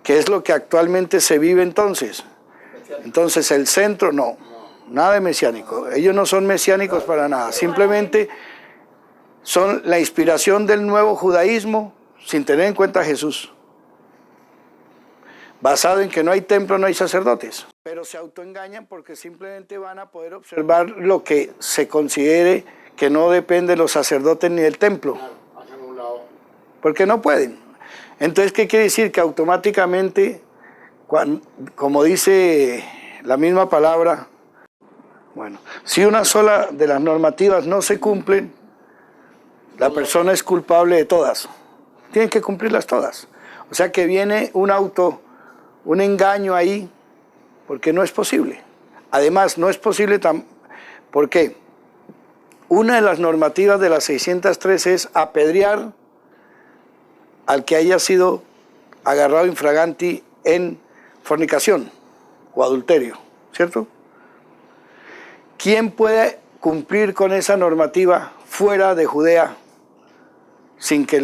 ¿Qué es lo que actualmente se vive entonces? Entonces el centro, no, nada de mesiánico. Ellos no son mesiánicos para nada, simplemente son la inspiración del nuevo judaísmo sin tener en cuenta a Jesús. Basado en que no hay templo, no hay sacerdotes. Pero se autoengañan porque simplemente van a poder observar lo que se considere que no depende de los sacerdotes ni del templo. Porque no pueden. Entonces, ¿qué quiere decir? Que automáticamente, como dice la misma palabra, bueno, si una sola de las normativas no se cumplen, la persona es culpable de todas. Tienen que cumplirlas todas. O sea que viene un engaño ahí, porque no es posible. Además, no es posible porque una de las normativas de las 613 es apedrear al que haya sido agarrado infraganti en fornicación o adulterio, ¿cierto? ¿Quién puede cumplir con esa normativa fuera de Judea sin que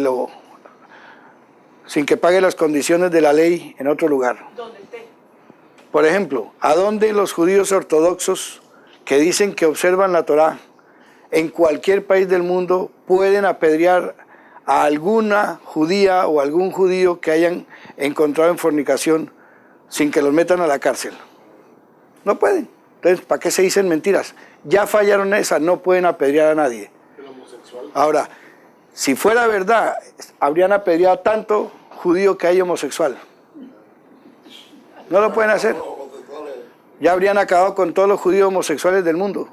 pague las condiciones de la ley en otro lugar? ¿Dónde esté? Por ejemplo, ¿a dónde los judíos ortodoxos que dicen que observan la Torá en cualquier país del mundo pueden apedrear a alguna judía o algún judío que hayan encontrado en fornicación sin que los metan a la cárcel? No pueden. Entonces, ¿para qué se dicen mentiras? Ya fallaron esa, no pueden apedrear a nadie. El homosexual. Ahora, si fuera verdad, habrían apedreado tanto judío que hay homosexual. No lo pueden hacer. Ya habrían acabado con todos los judíos homosexuales del mundo.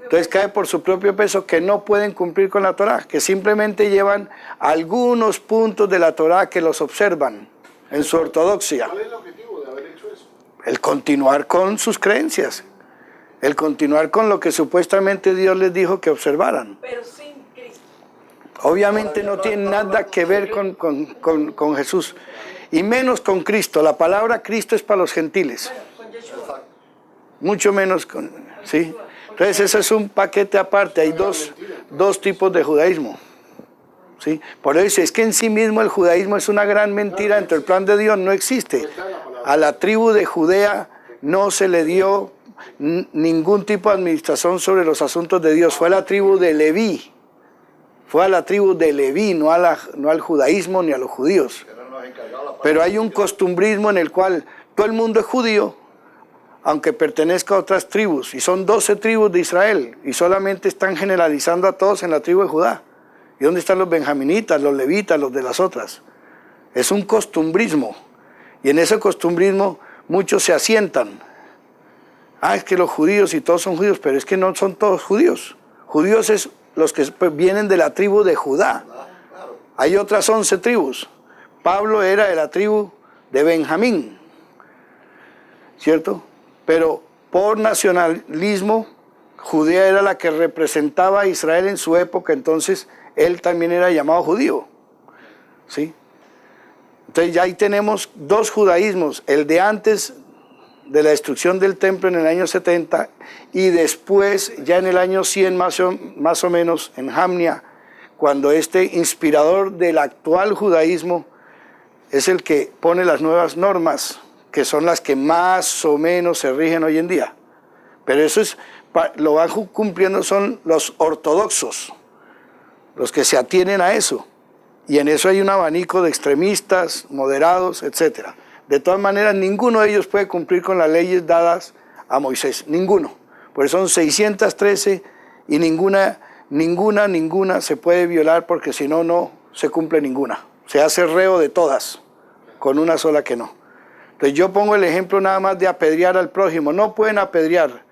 Entonces cae por su propio peso que no pueden cumplir con la Torá, que simplemente llevan algunos puntos de la Torá que los observan en su ortodoxia. ¿Cuál es el objetivo de haber hecho eso? El continuar con sus creencias, el continuar con lo que supuestamente Dios les dijo que observaran. Pero sin Cristo. Obviamente no tiene nada que ver con Jesús, y menos con Cristo. La palabra Cristo es para los gentiles, Con Yeshua. mucho menos con... ¿sí? Entonces ese es un paquete aparte, hay dos tipos de judaísmo. ¿Sí? Por eso es que en sí mismo el judaísmo es una gran mentira, dentro del plan de Dios no existe. A la tribu de Judea no se le dio ningún tipo de administración sobre los asuntos de Dios, fue a la tribu de Leví. Fue a la tribu de Leví, no al judaísmo ni a los judíos. Pero hay un costumbrismo en el cual todo el mundo es judío, aunque pertenezca a otras tribus, y son 12 tribus de Israel, y solamente están generalizando a todos en la tribu de Judá. ¿Y dónde están los benjaminitas, los levitas, los de las otras? Es un costumbrismo, y en ese costumbrismo muchos se asientan. Es que los judíos y todos son judíos, pero es que no son todos judíos. Judíos es los que vienen de la tribu de Judá. Hay otras 11 tribus. Pablo era de la tribu de Benjamín, ¿cierto? Pero por nacionalismo, Judea era la que representaba a Israel en su época, entonces él también era llamado judío, ¿sí? Entonces ya ahí tenemos dos judaísmos, el de antes de la destrucción del templo en el año 70 y después ya en el año 100 más o menos en Jamnia, cuando este inspirador del actual judaísmo es el que pone las nuevas normas, que son las que más o menos se rigen hoy en día. Pero eso lo van cumpliendo son los ortodoxos, los que se atienen a eso. Y en eso hay un abanico de extremistas, moderados, etc. De todas maneras, ninguno de ellos puede cumplir con las leyes dadas a Moisés. Ninguno. Pues son 613 y ninguna se puede violar porque si no, no se cumple ninguna. Se hace reo de todas, con una sola que no. Entonces yo pongo el ejemplo nada más de apedrear al prójimo. No pueden apedrear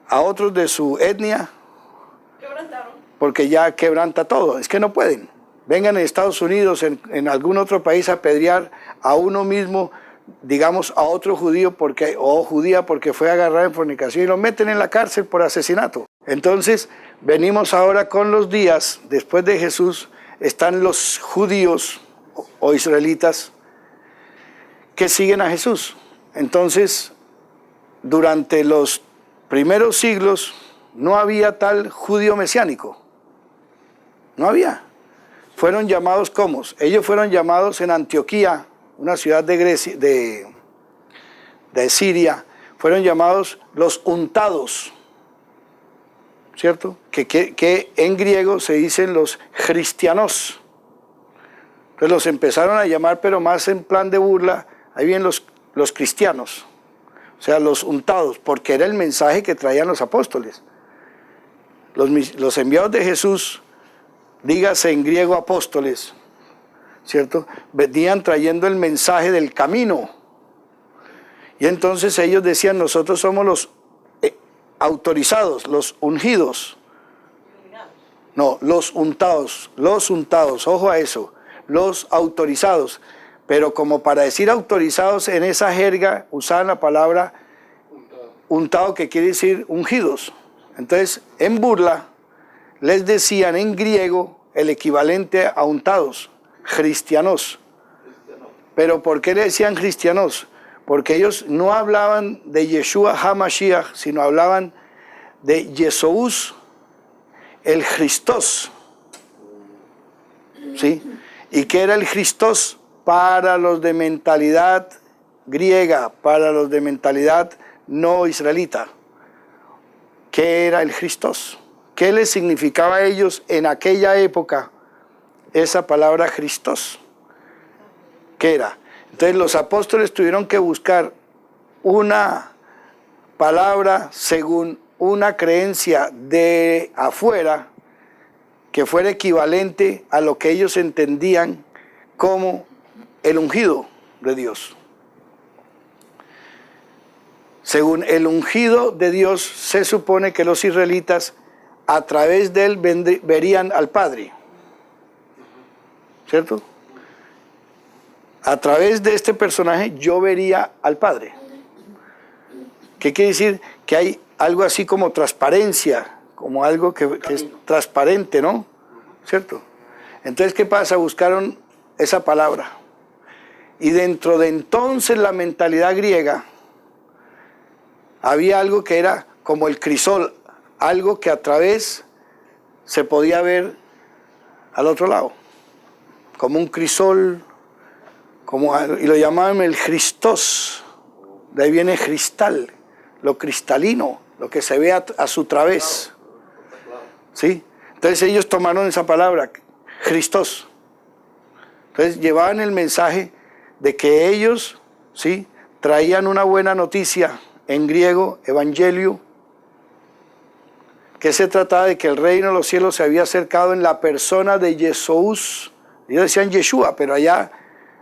a otros de su etnia porque ya quebranta todo. Es que no pueden. Vengan en Estados Unidos, en algún otro país a apedrear a uno mismo, digamos a otro judío o judía porque fue agarrado en fornicación y lo meten en la cárcel por asesinato. Entonces venimos ahora con los días, después de Jesús, están los judíos o israelitas que siguen a Jesús. Entonces, durante los primeros siglos no había tal judío mesiánico. No había. Fueron llamados ¿cómo? Ellos fueron llamados en Antioquía, una ciudad de Grecia, de Siria, fueron llamados los untados, ¿cierto? Que en griego se dicen los cristianos. Entonces los empezaron a llamar, pero más en plan de burla, ahí vienen los cristianos, o sea, los untados, porque era el mensaje que traían los apóstoles. Los enviados de Jesús, dígase en griego apóstoles, ¿cierto? Venían trayendo el mensaje del camino. Y entonces ellos decían, nosotros somos los autorizados, los ungidos. No, los untados, ojo a eso, los autorizados. Pero como para decir autorizados, en esa jerga usaban la palabra untado, que quiere decir ungidos. Entonces, en burla, les decían en griego el equivalente a untados, cristianos. Pero ¿por qué le decían cristianos? Porque ellos no hablaban de Yeshua HaMashiach, sino hablaban de Jesús, el Christos. ¿Sí? ¿Y qué era el Christos? Para los de mentalidad griega, para los de mentalidad no israelita. ¿Qué era el Christos? ¿Qué les significaba a ellos en aquella época esa palabra Christos? ¿Qué era? Entonces los apóstoles tuvieron que buscar una palabra según una creencia de afuera que fuera equivalente a lo que ellos entendían como el ungido de Dios. Según el ungido de Dios, se supone que los israelitas a través de él verían al Padre, ¿cierto? A través de este personaje yo vería al Padre. ¿Qué quiere decir? Que hay algo así como transparencia, como algo que es transparente, ¿no? ¿Cierto? Entonces, ¿qué pasa? Buscaron esa palabra. Y dentro de entonces la mentalidad griega, había algo que era como el crisol, algo que a través se podía ver al otro lado, como un crisol, y lo llamaban el Christos, de ahí viene cristal, lo cristalino, lo que se ve a su través, ¿sí? Entonces ellos tomaron esa palabra, Christos. Entonces llevaban el mensaje de que ellos, ¿sí?, traían una buena noticia, en griego, evangelio, que se trataba de que el reino de los cielos se había acercado en la persona de Jesús. Ellos decían Yeshua, pero allá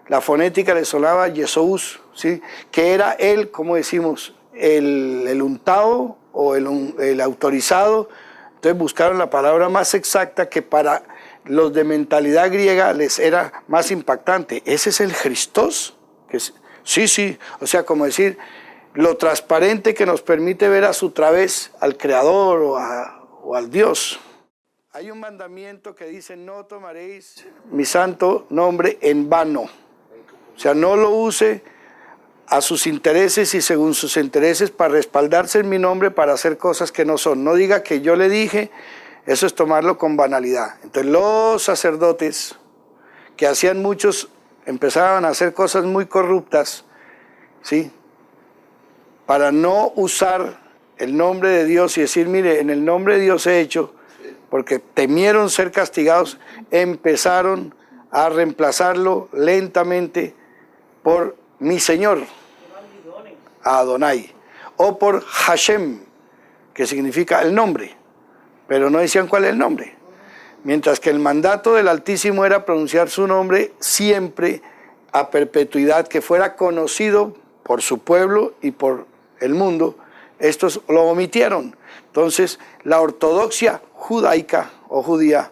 la fonética le sonaba Jesús, ¿sí?, que era él, como decimos, el untado o el autorizado. Entonces buscaron la palabra más exacta que para los de mentalidad griega les era más impactante. ¿Ese es el Christos? Sí, o sea, como decir, lo transparente que nos permite ver a su través al Creador o al Dios. Hay un mandamiento que dice, no tomaréis mi santo nombre en vano. O sea, no lo use a sus intereses y según sus intereses para respaldarse en mi nombre para hacer cosas que no son. No diga que yo le dije, eso es tomarlo con banalidad. Entonces los sacerdotes, que hacían muchos, empezaban a hacer cosas muy corruptas, ¿sí?, para no usar el nombre de Dios y decir, mire, en el nombre de Dios he hecho, porque temieron ser castigados, empezaron a reemplazarlo lentamente por mi Señor, Adonai, o por Hashem, que significa el nombre, pero no decían cuál es el nombre. Mientras que el mandato del Altísimo era pronunciar su nombre siempre a perpetuidad, que fuera conocido por su pueblo y por el mundo, estos lo omitieron. Entonces, la ortodoxia judaica o judía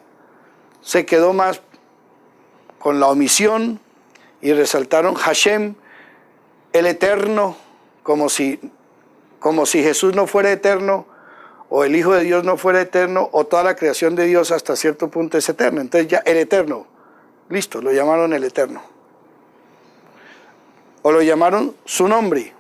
se quedó más con la omisión y resaltaron Hashem, el eterno, como si Jesús no fuera eterno, o el Hijo de Dios no fuera eterno, o toda la creación de Dios hasta cierto punto es eterna. Entonces ya el eterno, listo, lo llamaron el eterno. O lo llamaron su nombre.